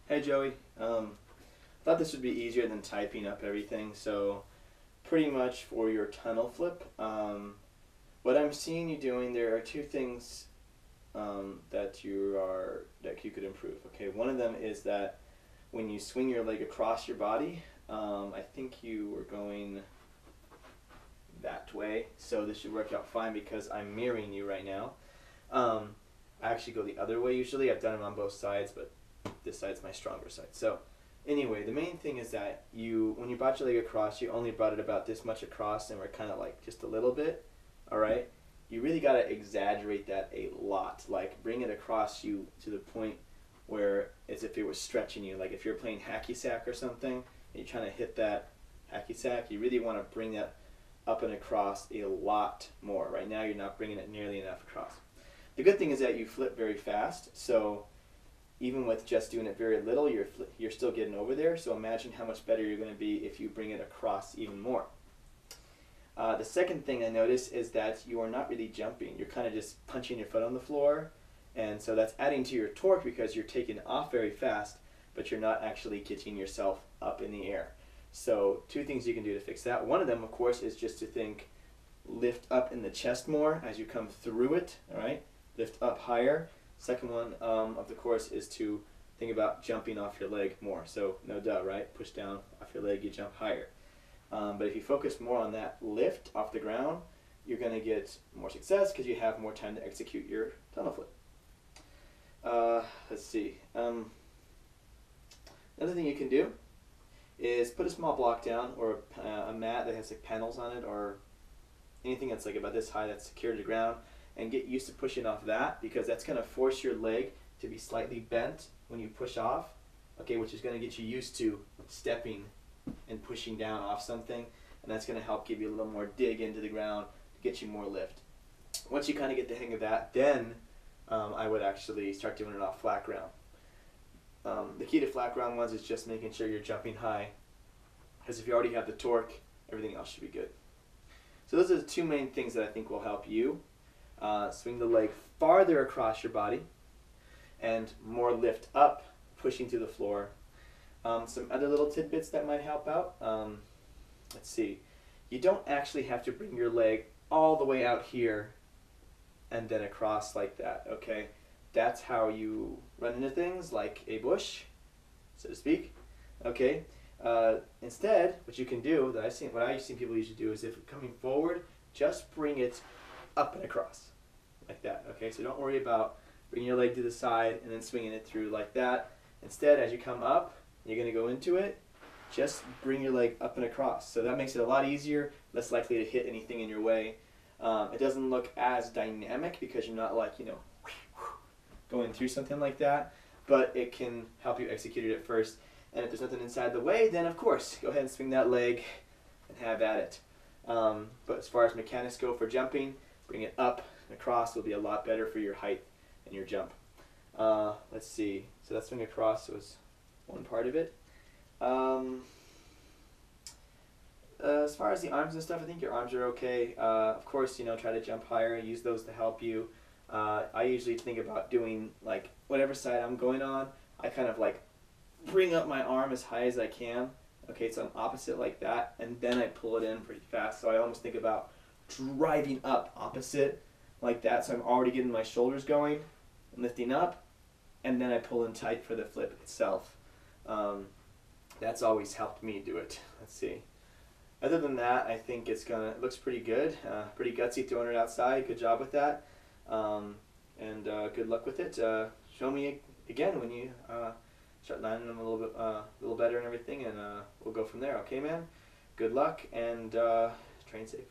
Hey Joey, thought this would be easier than typing up everything. So pretty much for your tunnel flip, what I'm seeing you doing, there are two things that you could improve. Okay, one of them is that when you swing your leg across your body, I think you were going that way, so this should work out fine because I'm mirroring you right now. I actually go the other way usually. I've done it on both sides, but this side's my stronger side. So anyway, the main thing is that when you brought your leg across, you only brought it about this much across, and we're kind of like just a little bit, all right? You really got to exaggerate that a lot. Like bring it across you to the point where as if it was stretching you. Like if you're playing hacky sack or something, and you're trying to hit that hacky sack, you really want to bring that up and across a lot more. Right now you're not bringing it nearly enough across. The good thing is that you flip very fast, so even with just doing it very little, you're still getting over there. So imagine how much better you're going to be if you bring it across even more. The second thing I notice is that you are not really jumping. You're kind of just punching your foot on the floor, and so that's adding to your torque because you're taking it off very fast, but you're not actually getting yourself up in the air. So two things you can do to fix that. One of them, of course, is just to lift up in the chest more as you come through it, all right? Lift up higher. Second one, of the course, is to think about jumping off your leg more. So no duh, right? Push down off your leg, you jump higher. But if you focus more on that lift off the ground, you're going to get more success because you have more time to execute your tunnel flip. Let's see. Another thing you can do is put a small block down or a mat that has like panels on it or anything that's like about this high that's secure to the ground, and get used to pushing off that because that's going to force your leg to be slightly bent when you push off, okay, which is going to get you used to stepping and pushing down off something, and that's going to help give you a little more dig into the ground to get you more lift. Once you kind of get the hang of that, then I would actually start doing it off flat ground. The key to flat ground ones is just making sure you're jumping high, because if you already have the torque, everything else should be good. So those are the two main things that I think will help you. Swing the leg farther across your body and more lift up, pushing through the floor. Some other little tidbits that might help out. Let's see. You don't actually have to bring your leg all the way out here and then across like that, okay? That's how you run into things like a bush, so to speak, okay? Instead, what you can do, what I've seen people usually do is if coming forward, just bring it up and across, like that, okay? So don't worry about bringing your leg to the side and then swinging it through like that. Instead, as you come up, you're going to go into it, just bring your leg up and across. So that makes it a lot easier, less likely to hit anything in your way. It doesn't look as dynamic because you're not like, going through something like that, but it can help you execute it at first. And if there's nothing inside the way, then of course, go ahead and swing that leg and have at it. But as far as mechanics go for jumping, bring it up and across will be a lot better for your height and your jump. Let's see. So that swing across was one part of it. As far as the arms and stuff, I think your arms are okay. Of course, try to jump higher, use those to help you. I usually think about doing like whatever side I'm going on, I kind of like bring up my arm as high as I can. Okay, so I'm opposite like that, and then I pull it in pretty fast. So I almost think about driving up opposite like that. So I'm already getting my shoulders going and lifting up, and then I pull in tight for the flip itself. That's always helped me do it. Let's see. Other than that, I think it looks pretty good. Pretty gutsy throwing it outside. Good job with that. And good luck with it. Show me again when you start landing them a little better and everything, and we'll go from there. Okay, man? Good luck, and train safe.